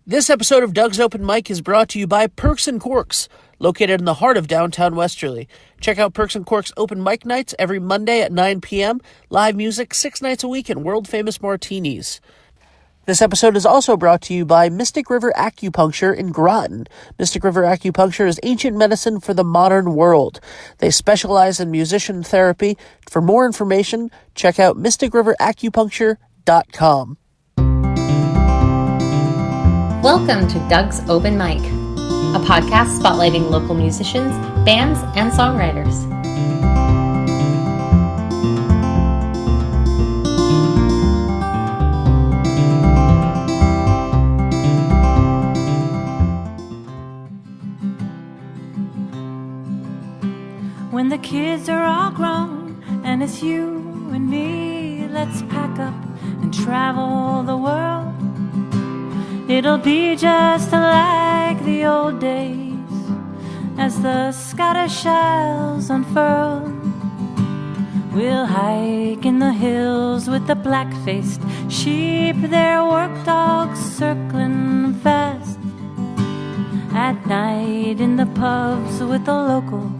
This episode of Doug's Open Mic is brought to you by Perks and Corks, located in the heart of downtown Westerly. Check out Perks and Corks open mic nights every Monday at 9 p.m., live music 6 nights a week, and world-famous martinis. This episode is also brought to you by Mystic River Acupuncture in Groton. Mystic River Acupuncture is ancient medicine for the modern world. They specialize in musician therapy. For more information, check out mysticriveracupuncture.com. Welcome to Doug's Open Mic, a podcast spotlighting local musicians, bands, and songwriters. When the kids are all grown and it's you and me, let's pack up and travel the world. It'll be just like the old days as the Scottish Isles unfurl. We'll hike in the hills with the black-faced sheep, their work dogs circling fast. At night in the pubs with the local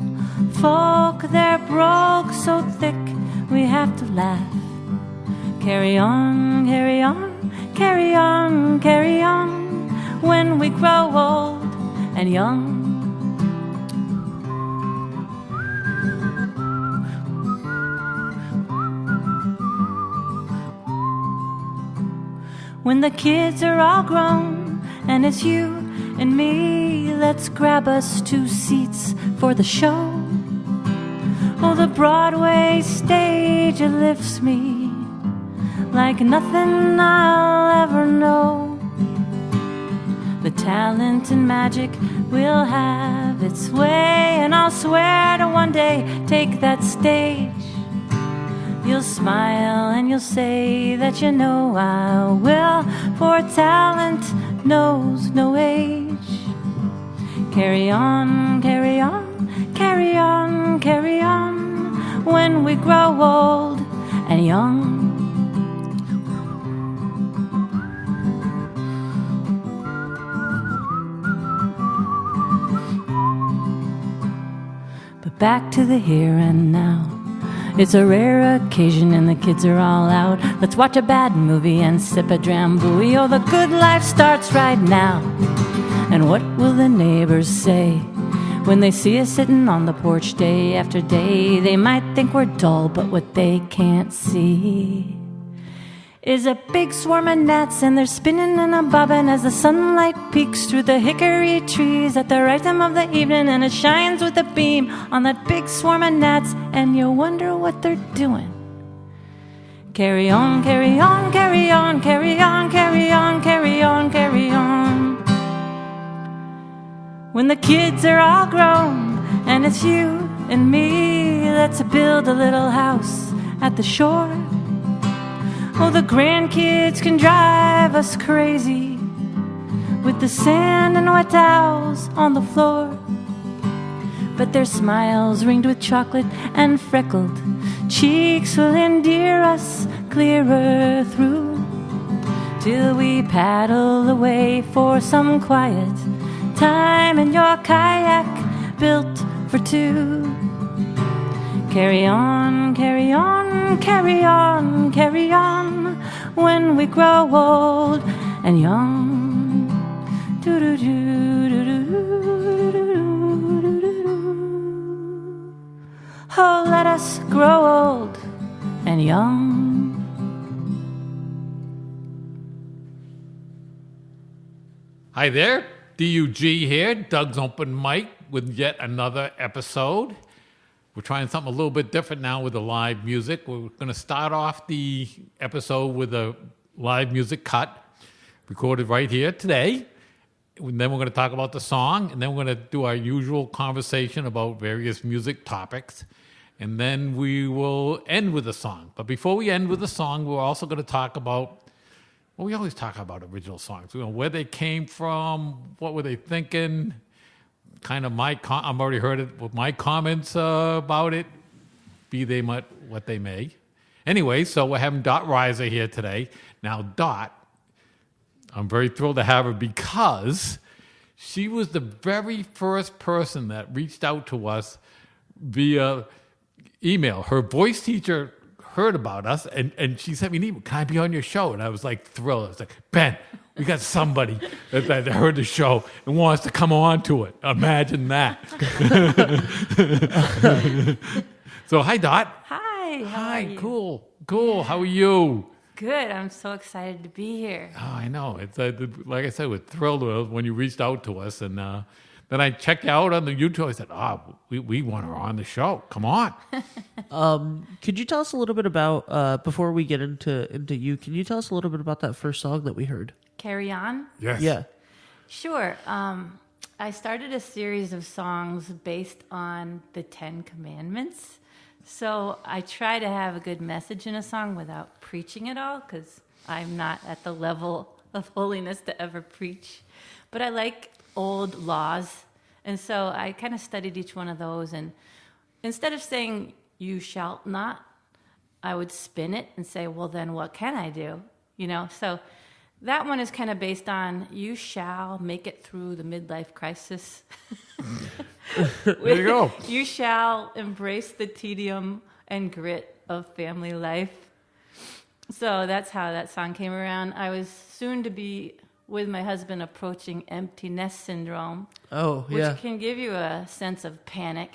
folk, they're brogue so thick we have to laugh. Carry on, carry on, carry on, carry on, when we grow old and young. When the kids are all grown and it's you and me, let's grab us 2 seats for the show. Oh, the Broadway stage, it lifts me like nothing I'll ever know. The talent and magic will have its way, and I'll swear to one day take that stage. You'll smile and you'll say that you know I will, for talent knows no age. Carry on, carry on, carry on, carry on, when we grow old and young. But back to the here and now. It's a rare occasion and the kids are all out. Let's watch a bad movie and sip a drambuie. Oh, the good life starts right now. And what will the neighbors say when they see us sitting on the porch day after day? They might think we're dull, but what they can't see is a big swarm of gnats, and they're spinning and a-bobbing as the sunlight peeks through the hickory trees at the right time of the evening, and it shines with a beam on that big swarm of gnats, and you wonder what they're doing. Carry on, carry on, carry on, carry on, carry on, carry on, carry on. When the kids are all grown and it's you and me, let's build a little house at the shore. Oh, the grandkids can drive us crazy with the sand and wet towels on the floor, but their smiles ringed with chocolate and freckled cheeks will endear us clearer through, till we paddle away for some quiet time in your kayak built for 2. Carry on, carry on, carry on, carry on, when we grow old and young. Oh, let us grow old and young. Hi there, DUG here, Doug's Open Mic with yet another episode. We're trying something a little bit different now with the live music. We're going to start off the episode with a live music cut recorded right here today. And then we're going to talk about the song, and then we're going to do our usual conversation about various music topics. And then we will end with a song. But before we end with the song, we're also going to talk about, well, we always talk about original songs. You know, where they came from, what were they thinking, kind of I've already heard it with my comments about it, be they what they may. Anyway, so we're having Dot Reiser here today. Now, Dot, I'm very thrilled to have her because she was the very first person that reached out to us via email. Her voice teacher heard about us, and she sent me an email. Can I be on your show? And I was like thrilled. I was like, Ben, we got somebody that heard the show and wants to come on to it. Imagine that. So, hi, Dot. Hi. How are you? Cool. How are you? Good. I'm so excited to be here. Oh, I know. It's like I said, we're thrilled when you reached out to us, and then I checked you out on the YouTube. I said, we want her on the show. Come on. Could you tell us a little bit about before we get into you? Can you tell us a little bit about that first song that we heard? Carry on? Yes. Yeah. Sure. I started a series of songs based on the 10 Commandments. So I try to have a good message in a song without preaching it all, because I'm not at the level of holiness to ever preach. But I like old laws. And so I kind of studied each one of those. And instead of saying, you shalt not, I would spin it and say, well, then what can I do? So that one is kind of based on, you shall make it through the midlife crisis. There you go. You shall embrace the tedium and grit of family life. So that's how that song came around. I was soon to be with my husband approaching empty nest syndrome. Oh, yeah. Which can give you a sense of panic.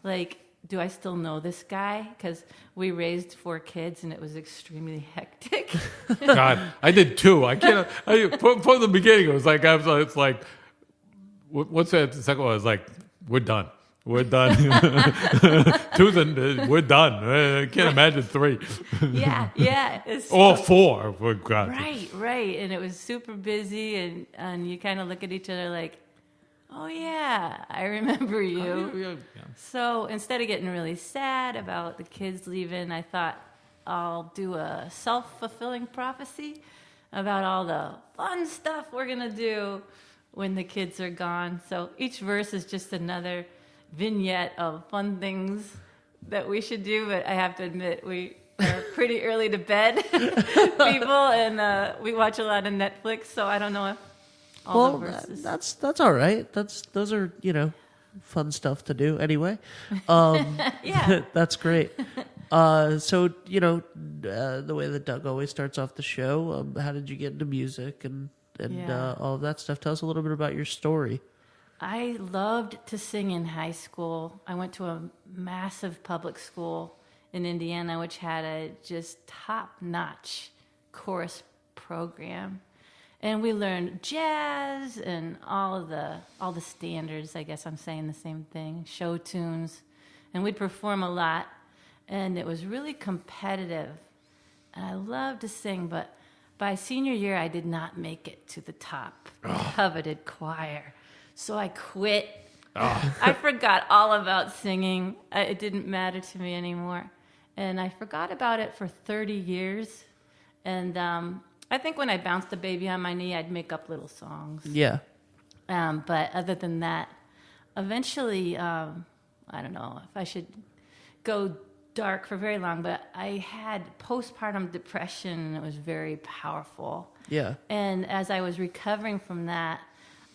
Like, do I still know this guy? Because we raised 4 kids and it was extremely hectic. God, I did 2. I can't. From the beginning, it was like it's like, what's that? The second one was like, we're done. We're done. 2's and we're done. I can't imagine 3. Yeah. It's or 4. For God. Right. And it was super busy, and you kind of look at each other like, oh, yeah, I remember you. Yeah. So instead of getting really sad about the kids leaving, I thought I'll do a self-fulfilling prophecy about all the fun stuff we're going to do when the kids are gone. So each verse is just another vignette of fun things that we should do, but I have to admit we are pretty early to bed people, and we watch a lot of Netflix, so I don't know if all the verses. That's all right. Those are fun stuff to do anyway. Yeah, that's great. So the way that Doug always starts off the show, how did you get into music and all of that stuff? Tell us a little bit about your story. I loved to sing in high school. I went to a massive public school in Indiana, which had a just top-notch chorus program. And we learned jazz and all the standards. I guess I'm saying the same thing, show tunes. And we'd perform a lot. And it was really competitive. And I loved to sing, but by senior year, I did not make it to the top coveted choir. So I quit. I forgot all about singing. It didn't matter to me anymore. And I forgot about it for 30 years. And I think when I bounced the baby on my knee, I'd make up little songs. Yeah. But other than that, eventually, I don't know if I should go dark for very long, but I had postpartum depression, and it was very powerful. Yeah. And as I was recovering from that,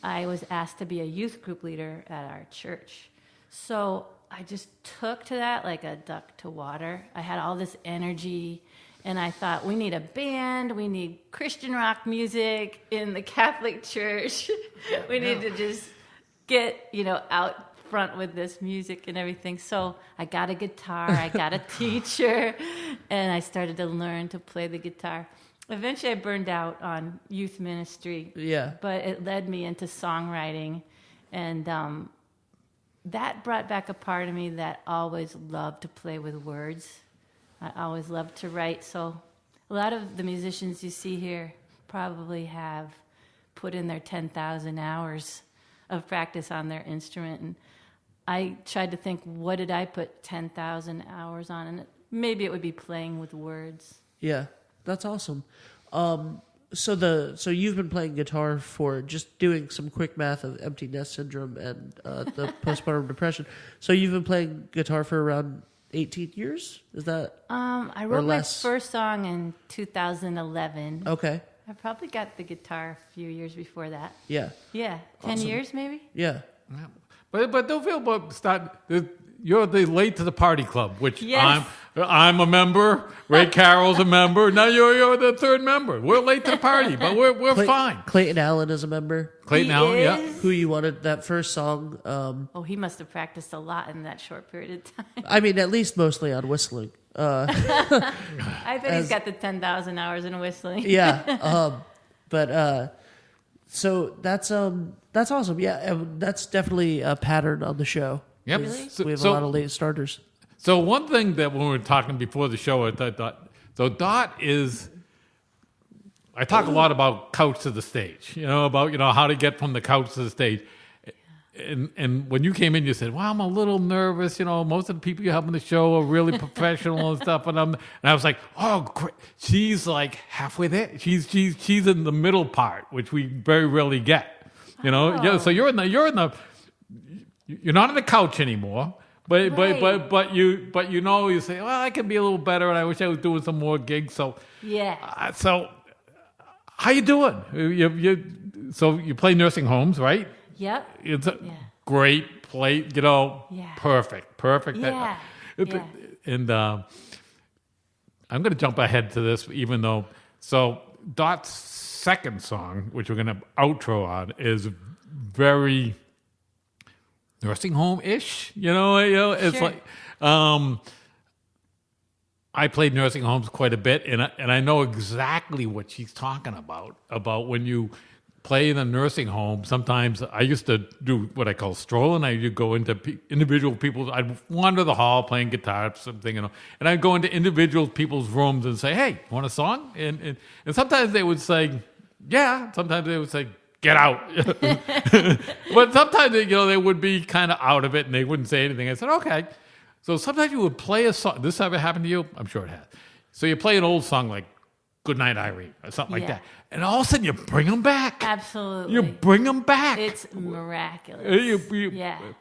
I was asked to be a youth group leader at our church. So I just took to that like a duck to water. I had all this energy, and I thought, we need a band, we need Christian rock music in the Catholic Church. We need to just get, out front with this music and everything. So I got a guitar, I got a teacher, and I started to learn to play the guitar. Eventually I burned out on youth ministry. Yeah. But it led me into songwriting, and that brought back a part of me that always loved to play with words. I always loved to write. So a lot of the musicians you see here probably have put in their 10,000 hours of practice on their instrument. And I tried to think, what did I put 10,000 hours on? And maybe it would be playing with words. Yeah, that's awesome. So you've been playing guitar for, just doing some quick math of empty nest syndrome and the postpartum depression. So you've been playing guitar for around 18 years? Is that I wrote my less? first song in 2011. Okay. I I probably got the guitar a few years before that. Yeah. Yeah, 10 years maybe. Yeah. But don't feel about start. You're the late to the party club, which Yes. I'm a member. Ray Carroll's a member. Now you're the third member. We're late to the party, but we're fine. Clayton Allen is a member. Clayton He Allen, yeah. is? Who you wanted that first song? Oh, he must have practiced a lot in that short period of time. I mean, at least mostly on whistling. I bet he's got the 10,000 hours in whistling. Yeah. So that's awesome. Yeah, that's definitely a pattern on the show. Yep. Really? We have a lot of late starters. So one thing that when we were talking before the show, I thought, so Dot is. I talk a lot about couch to the stage. About how to get from the couch to the stage. And when you came in, you said, "Well, I'm a little nervous. Most of the people you have on the show are really professional and stuff." And I was like, "Oh, great. She's like halfway there. She's in the middle part, which we very rarely get. Yeah. So you're not on the couch anymore, but you say, well, I could be a little better, and I wish I was doing some more gigs. So Yeah. So how you doing? So you play nursing homes, right? Yep. It's a great play, perfect. Yeah. Yeah. And I'm going to jump ahead to this, even though, so Dot's second song, which we're going to outro on, is very nursing home-ish, it's Sure. like, I played nursing homes quite a bit, and I know exactly what she's talking about when you play in a nursing home. Sometimes I used to do what I call strolling. I'd go into individual people's, I'd wander the hall playing guitar, something, and I'd go into individual people's rooms and say, hey, want a song? And sometimes they would say, yeah. Sometimes they would say, get out. But sometimes, they would be kind of out of it and they wouldn't say anything. I said, okay. So sometimes you would play a song. This ever happened to you? I'm sure it has. So you play an old song like Goodnight Irene or something like that. And all of a sudden you bring them back. Absolutely. You bring them back. It's miraculous.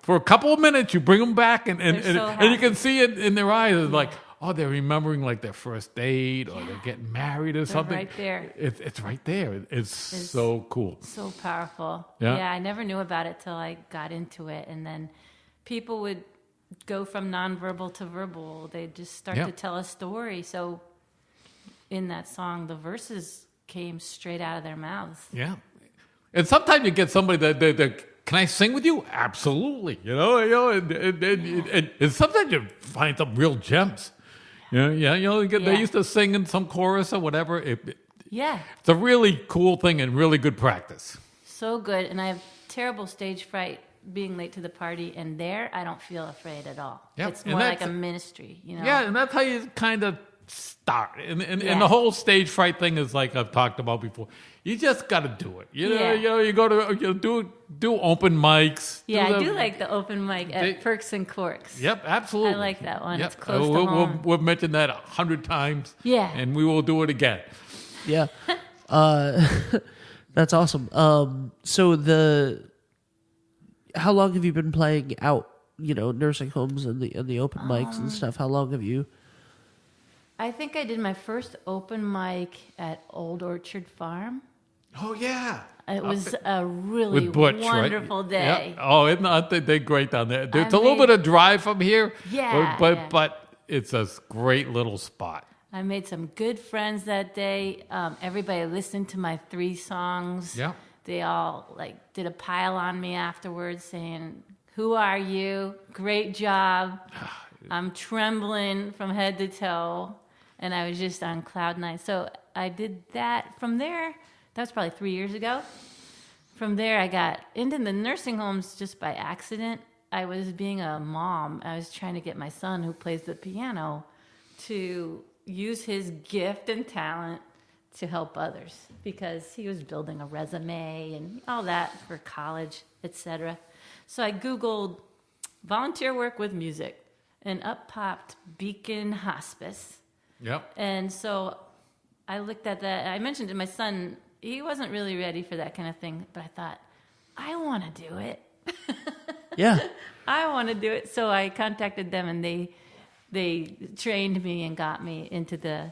For a couple of minutes, you bring them back and They're so you can see it in their eyes. It's like, oh, they're remembering like their first date or they're getting married or something. Right there. It's right there. It's so cool. So powerful. Yeah. I never knew about it till I got into it. And then people would go from nonverbal to verbal. They'd just start to tell a story. So in that song, the verses came straight out of their mouths. Yeah. And sometimes you get somebody that can I sing with you? Absolutely. And sometimes you find some real gems. They used to sing in some chorus or whatever. It's a really cool thing and really good practice. So good. And I have terrible stage fright being late to the party. And there, I don't feel afraid at all. Yep. It's more like a ministry, Yeah, and that's how you kind of start. And the whole stage fright thing is like I've talked about before. You just got to do it. You go to do open mics. Yeah, I do like the open mic at Perks and Corks. Yep, absolutely. I like that one. Yep. It's close to home. We've mentioned that 100 times. Yeah. And we will do it again. Yeah. That's awesome. So how long have you been playing out, nursing homes and the open mics and stuff? How long have you? I think I did my first open mic at Old Orchard Farm. Oh, yeah. It was a really With Butch, wonderful right? day. Yeah. Oh, isn't that, they're great down there. It's a little bit of drive from here. Yeah, But it's a great little spot. I made some good friends that day. Everybody listened to my 3 songs. Yeah. They all did a pile on me afterwards saying, "Who are you? Great job." I'm trembling from head to toe. And I was just on cloud 9. So I did that. From there, that was probably 3 years ago. From there, I got into the nursing homes just by accident. I was being a mom. I was trying to get my son, who plays the piano, to use his gift and talent to help others because he was building a resume and all that for college, etc. So I Googled volunteer work with music, and up popped Beacon Hospice. Yep. And so I looked at that. I mentioned to my son, he wasn't really ready for that kind of thing, but I thought, I want to do it. Yeah. I want to do it. So I contacted them, and they trained me and got me into the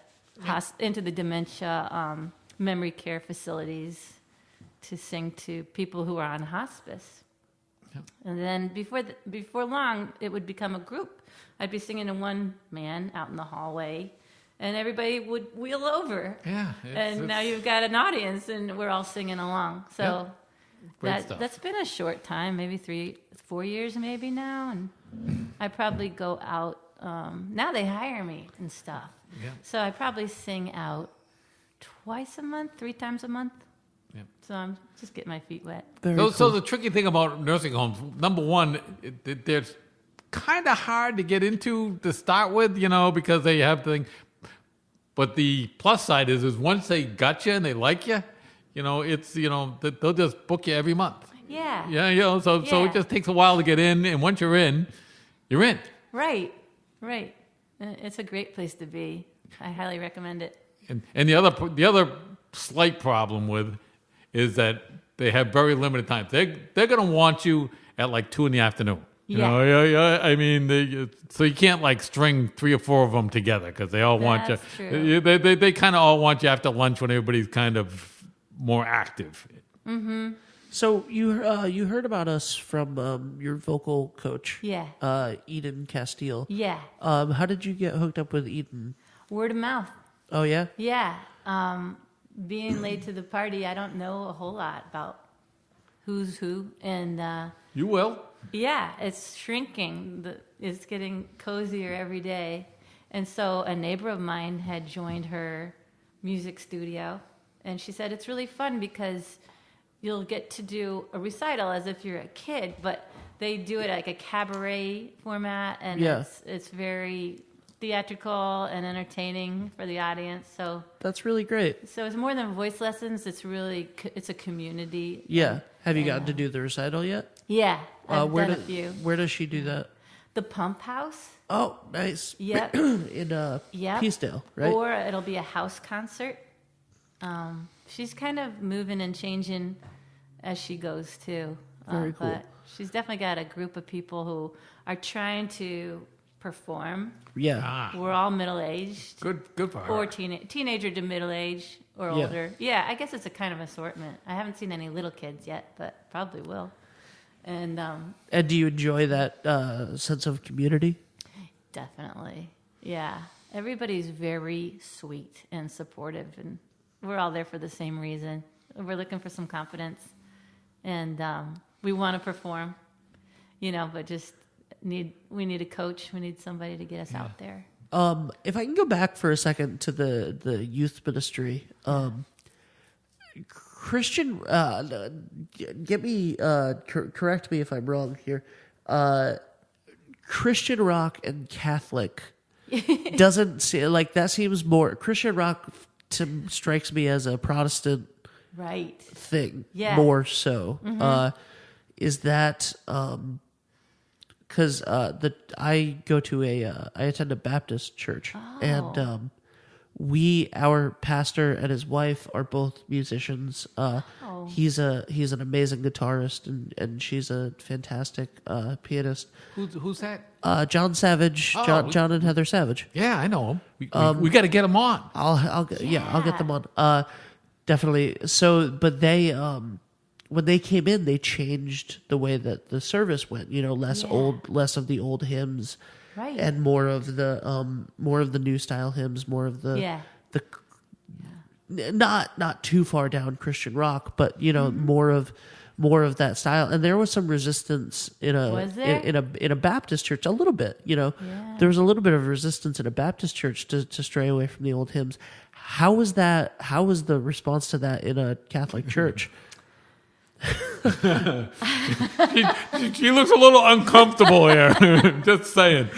dementia memory care facilities to sing to people who are on hospice. Yep. And then before long, it would become a group. I'd be singing to one man out in the hallway, and everybody would wheel over. Yeah. Now you've got an audience, and we're all singing along. So Great stuff. that's been a short time, maybe 4 years maybe now. And I probably go out. Now they hire me and stuff. Yeah. So I probably sing out twice a month, 3 times a month. Yeah. So I'm just getting my feet wet. So the tricky thing about nursing homes, number one, they're kind of hard to get into to start with, because they have things. But the plus side is once they got you and they like you, it's they'll just book you every month. Yeah. Yeah, so it just takes a while to get in, and once you're in, you're in. Right. It's a great place to be. I highly recommend it. And the other slight problem with is that they have very limited time. They're going to want you at like 2 p.m. Yeah. I mean, so you can't like string 3 or 4 of them together because they all want you. That's true. They kind of all want you after lunch when everybody's kind of more active. Mm-hmm. So you heard about us from your vocal coach, Eden Castile. Yeah. How did you get hooked up with Eden? Word of mouth. Oh yeah. Yeah. Being late to the party, I don't know a whole lot about who's who, and You will. yeah, it's shrinking. It's getting cozier every day, and so a neighbor of mine had joined her music studio, and she said it's really fun because you'll get to do a recital as if you're a kid, but they do it like a cabaret format, and it's very theatrical and entertaining for the audience. So that's really great. So it's more than voice lessons. It's a community. Yeah. Have you gotten to do the recital yet? Yeah, I've done a few. Where does she do that? The Pump House. Oh, nice. Yep. In Peacedale, right? Or it'll be a house concert. She's kind of moving and changing as she goes too. Very cool. But she's definitely got a group of people who are trying to perform. Yeah. We're all middle-aged. Good for her. Or teenager to middle-aged or older. Yeah, I guess it's a kind of assortment. I haven't seen any little kids yet, but probably will. And do you enjoy that sense of community? Definitely. Yeah. Everybody's very sweet and supportive, and we're all there for the same reason. We're looking for some confidence, and we want to perform, but just we need a coach. We need somebody to get us out there. If I can go back for a second to the youth ministry, Christian, correct me if I'm wrong here. Christian rock and Catholic doesn't see like that. Seems more Christian rock strikes me as a Protestant thing, more so. Mm-hmm. Is that because I go to I attend a Baptist church, and our pastor and his wife are both musicians. He's an amazing guitarist, and she's a fantastic pianist. Who's that? John Savage, John and Heather Savage. Yeah, I know him. We got to get him on. I'll get them on. Definitely. So, but they when they came in, they changed the way that the service went. Less of the old hymns, and more of the new style hymns, more of the not too far down Christian rock, but more of that style. And there was some resistance in a Baptist church, a little bit. There was a little bit of resistance in a Baptist church to stray away from the old hymns. How was that? How was the response to that in a Catholic church? She looks a little uncomfortable here. Just saying.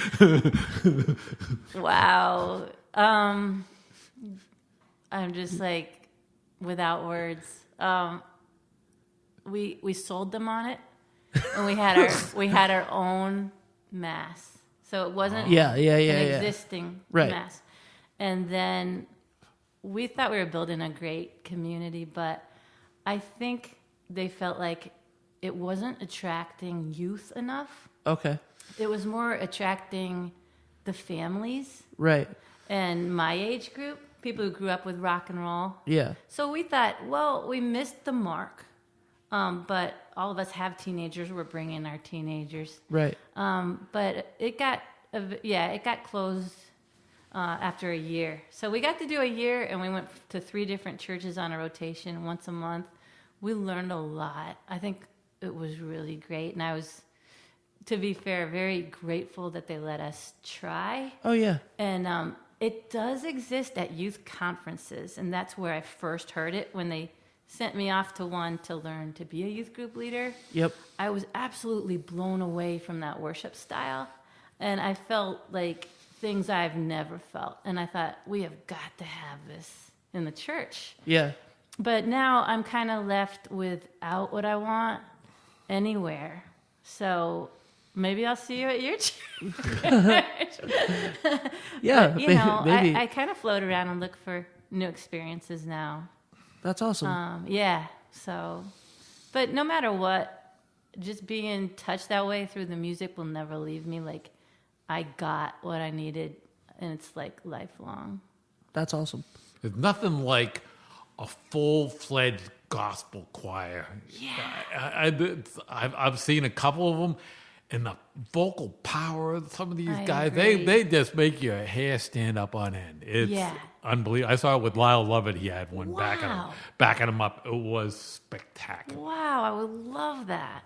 Wow. I'm just like without words. We sold them on it, and we had our own mass, so it wasn't an existing mass. And then we thought we were building a great community, but I think they felt like it wasn't attracting youth enough. Okay. It was more attracting the families. Right. And my age group. people who grew up with rock and roll. Yeah. So we thought, well, we missed the mark, but all of us have teenagers. We're bringing our teenagers. Right. But it got closed after a year. So we got to do a year, and we went to 3 different churches on a rotation once a month. We learned a lot. I think it was really great, and I was, to be fair, very grateful that they let us try. Oh, yeah. And it does exist at youth conferences, and that's where I first heard it, when they sent me off to one to learn to be a youth group leader. Yep. I was absolutely blown away from that worship style, and I felt like things I've never felt. And I thought, we have got to have this in the church. Yeah. But now I'm kind of left without what I want anywhere. So maybe I'll see you at your church. Yeah. But, you know, maybe. I kind of float around and look for new experiences now. That's awesome. Yeah. So, but no matter what, just being touched that way through the music will never leave me. Like, I got what I needed, and it's like lifelong. That's awesome. There's nothing like a full-fledged gospel choir. Yeah. I've seen a couple of them, and the vocal power of some of these I guys, agree. they just make your hair stand up on end. It's unbelievable. I saw it with Lyle Lovett. He had one backing him up. It was spectacular. Wow, I would love that.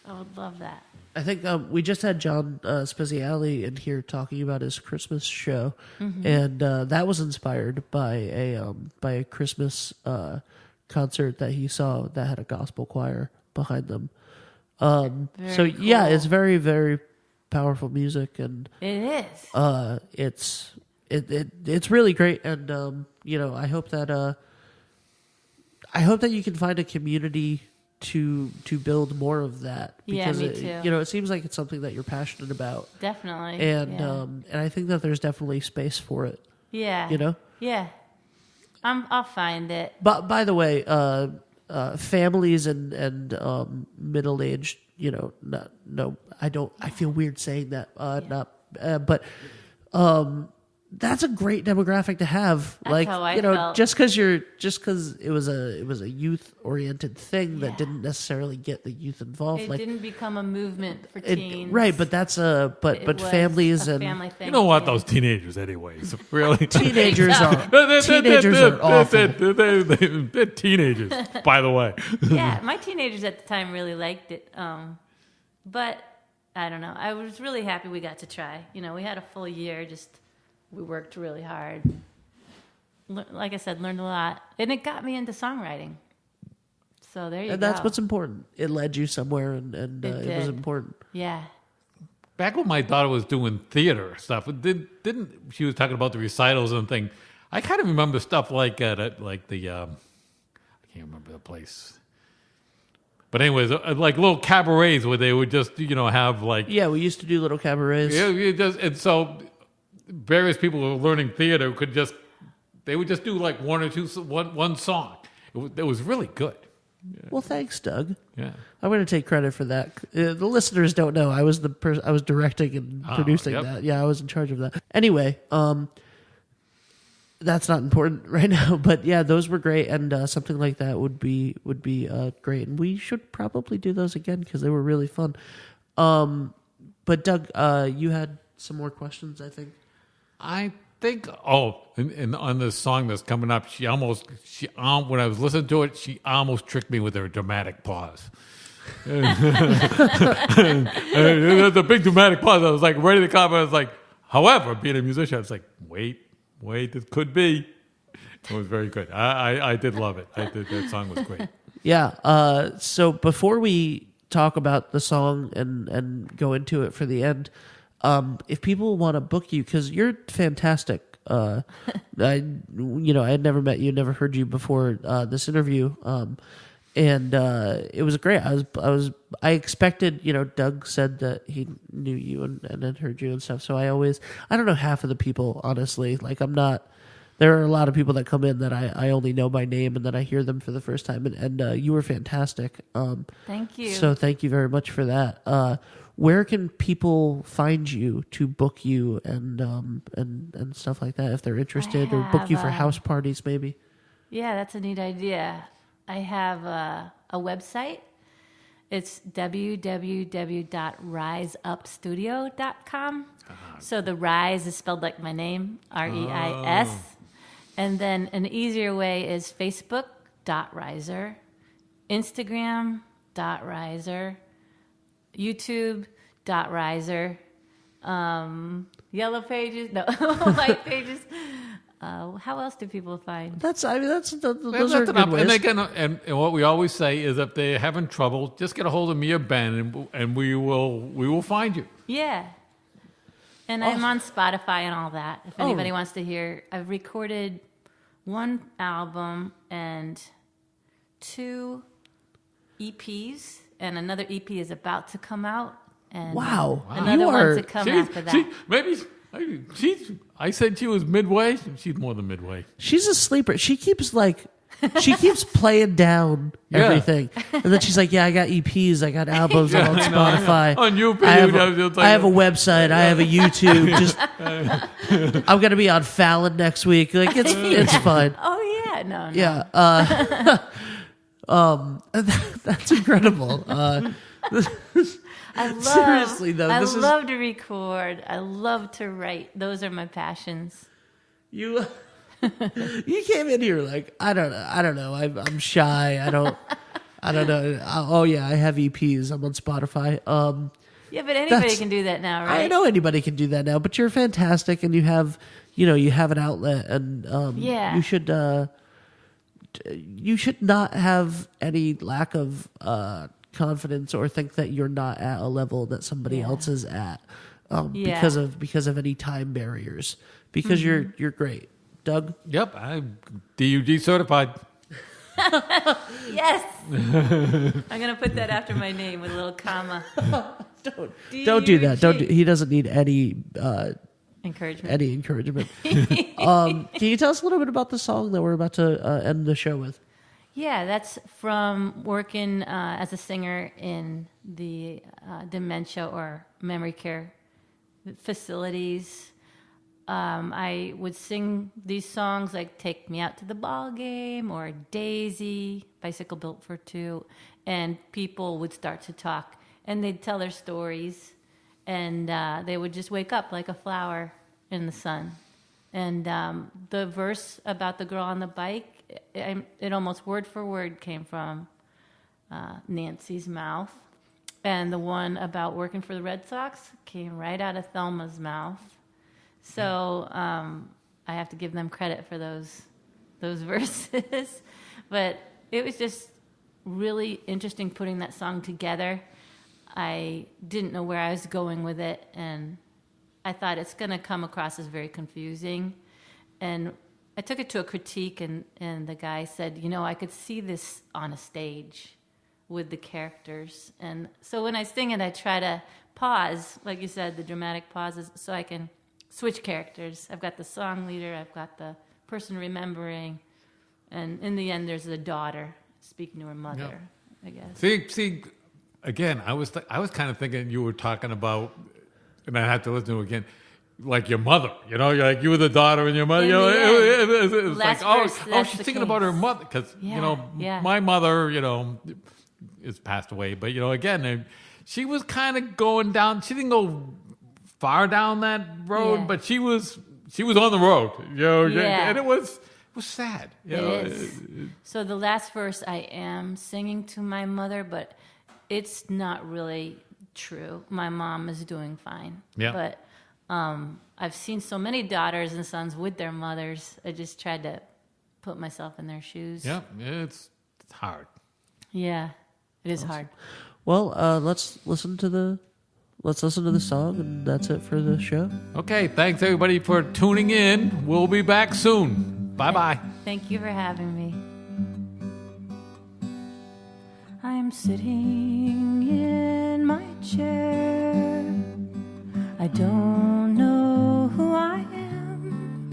I would love that. I think we just had John Speziale in here talking about his Christmas show, and that was inspired by a Christmas concert that he saw that had a gospel choir behind them. Very cool. Yeah, it's very, very powerful music, and It is. it's really great. And you know, I hope that you can find a community to build more of that, Yeah, because me too. you know, it seems like it's something that you're passionate about, Definitely. and I think that there's definitely space for it. Yeah. You know. Yeah. I'll find it. But by the way, families and middle aged, you know, no, I don't. I feel weird saying that. But that's a great demographic to have. That's like, how I you know, felt. just because it was a youth oriented thing that didn't necessarily get the youth involved. It like, didn't become a movement for teens. right? But that's but It was families a and family thing. You know what? Yeah. Those teenagers, anyways, really. teenagers are awful. They're teenagers, by the way. Yeah, my teenagers at the time really liked it. But I don't know. I was really happy we got to try. You know, we had a full year. We worked really hard. Like I said, learned a lot. And it got me into songwriting. So there you go. And that's what's important. It led you somewhere, and it was did. important. Yeah. Back when my daughter was doing theater stuff, didn't she was talking about the recitals and thing? I kind of remember stuff like the I can't remember the place. But anyways, like little cabarets where they would just have like Yeah, we used to do little cabarets. and so various people who were learning theater they would just do like one song. It was really good. Well, thanks, Doug. Yeah. I'm going to take credit for that. The listeners don't know I was I was directing and producing yep. that. Yeah, I was in charge of that. Anyway, that's not important right now. But yeah, those were great, and something like that would be great, and we should probably do those again because they were really fun. But Doug, you had some more questions, I think. I think. And on this song that's coming up, she when I was listening to it, she almost tricked me with her dramatic pause. The big dramatic pause. I was like ready to comment. I was like, however, being a musician, I was like, wait, this could be. It was very good. I did love it. That song was great. Yeah. So before we talk about the song and go into it for the end, if people want to book you, because you're fantastic. I had never met you, never heard you before this interview, and it was great. I expected, Doug said that he knew you and had heard you and stuff. So I don't know half of the people, honestly. Like, I'm not there are a lot of people that come in that I only know by name, and then I hear them for the first time. And you were fantastic. Thank you. So thank you very much for that. Where can people find you to book you and stuff like that if they're interested, or book you for house parties maybe? Yeah, that's a neat idea. I have a website. It's www.riseupstudio.com. So the Rise is spelled like my name, Reis. And then an easier way is Facebook, Dot Reiser, Instagram, Dot Reiser, YouTube, Dot Reiser, Yellow Pages, no, White Pages. How else do people find? Those are good enough. ways. And what we always say is, if they're having trouble, just get a hold of me or Ben, and we will find you. Yeah. And I'm on Spotify and all that. If anybody wants to hear, I've recorded 1 album and 2 EPs, and another EP is about to come out. And Wow. another one to come after that. I said she was midway. She's more than midway. She's a sleeper. She keeps playing down everything, and then she's like, "Yeah, I got EPs, I got albums I'm on Spotify, On YouTube, I have a website, I have a YouTube. Just, I'm gonna be on Fallon next week. Like it's fine. Oh yeah, no. Yeah, that's incredible. Seriously though, I love to record. I love to write. Those are my passions. You came in here like I don't know. I'm shy. I don't know. Oh yeah, I have EPs. I'm on Spotify. Yeah, but anybody can do that now, right? I know anybody can do that now, but you're fantastic, and you have an outlet, and you should not have any lack of confidence or think that you're not at a level that somebody else is at because of any time barriers. Because you're great. Doug? Yep, I'm DUG certified. Yes. I'm going to put that after my name with a little comma. Don't do that. He doesn't need any encouragement. Can you tell us a little bit about the song that we're about to end the show with? Yeah, that's from working as a singer in the dementia or memory care facilities. I would sing these songs like "Take Me Out to the Ball Game" or "Daisy," "Bicycle Built for Two," and people would start to talk, and they'd tell their stories, and they would just wake up like a flower in the sun. And the verse about the girl on the bike, it almost word for word came from Nancy's mouth, and the one about working for the Red Sox came right out of Thelma's mouth. So I have to give them credit for those verses. But it was just really interesting putting that song together. I didn't know where I was going with it, and I thought it's going to come across as very confusing. And I took it to a critique, and the guy said, I could see this on a stage with the characters. And so when I sing it, I try to pause, like you said, the dramatic pauses, so I can switch characters. I've got the song leader, I've got the person remembering, and in the end, there's the daughter speaking to her mother, I guess. See, again, I was kind of thinking you were talking about, and I have to listen to it again, like your mother. You're like you were the daughter and your mother. It was like, she's thinking about her mother because my mother, is passed away, but again, she was kind of going down. She didn't go far down that road, but she was on the road, and it was sad. It is. So the last verse, I am singing to my mother, but it's not really true. My mom is doing fine. Yeah. But I've seen so many daughters and sons with their mothers. I just tried to put myself in their shoes. Yeah, it's hard. Yeah, it is hard. Well, let's listen to the song, and that's it for the show. Okay, thanks everybody for tuning in. We'll be back soon. Bye-bye. Thank you for having me. I'm sitting in my chair. I don't know who I am.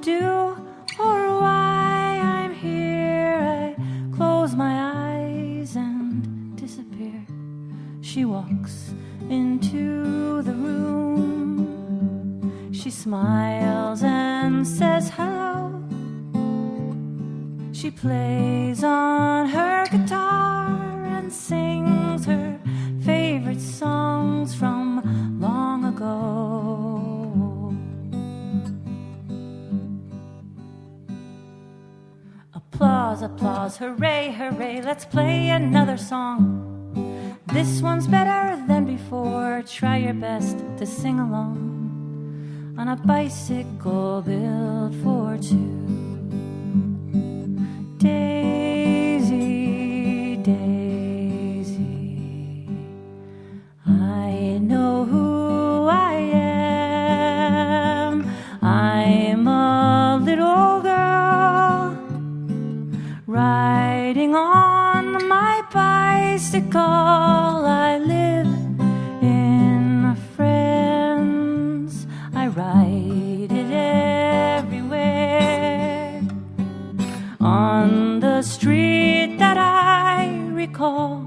do or why I'm here. I close my eyes and disappear. She walks into the room. She smiles and says hello. She plays on her guitar and sings her favorite songs from long ago. Applause, applause, hooray, hooray, let's play another song. This one's better than before. Try your best to sing along on a bicycle built for two. Daisy, Daisy, I know who I am. I'm a little girl riding on my bicycle. I live in France. I ride it everywhere. On the street that I recall,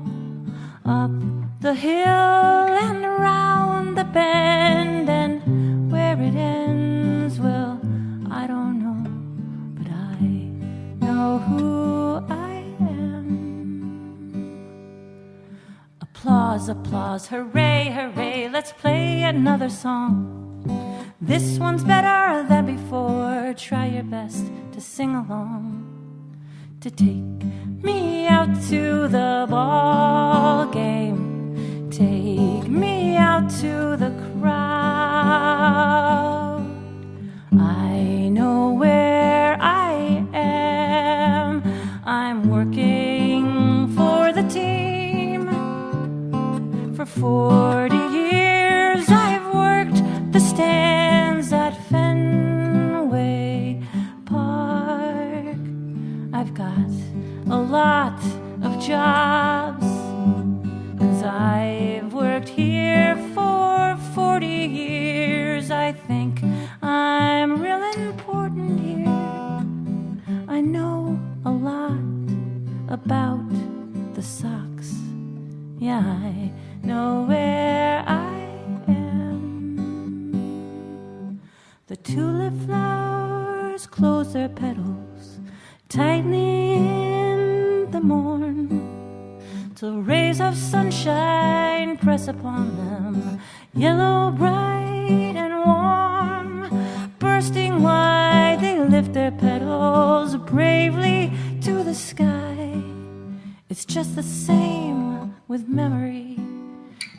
up the hill and around the bend, and where it ends, well, I don't know, but I know who I am. Applause, applause, hooray, hooray, let's play another song. This one's better than before. Try your best to sing along, to take me out to the ball game, take me out to the crowd. I know where I am. I'm working for the team. For 40 years I've worked the stands at Fenway Park. I've got a lot of jobs, 'cause I've worked here for 40 years. I think I'm real important here. I know a lot about the Sox. Yeah, I know where I am. The tulip flowers close their petals tightly in the morn, till rays of sunshine press upon them, yellow, bright and warm. Bursting wide, they lift their petals bravely to the sky. It's just the same with memory,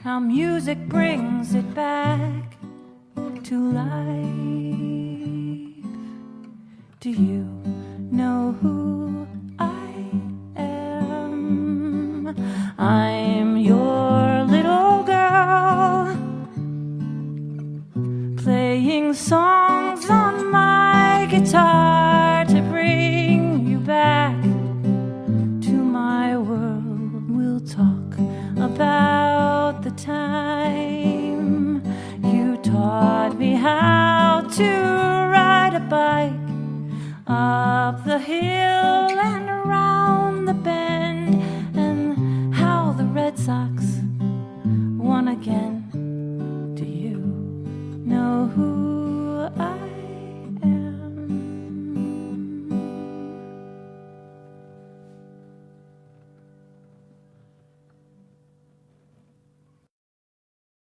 how music brings it back to life. Do you know who I am? I'm your little girl, playing songs on my guitar to bring you back to my world. We'll talk about the time you taught me how to ride a bike up the hill and around the bend, and how the Red Sox won again. Do you know who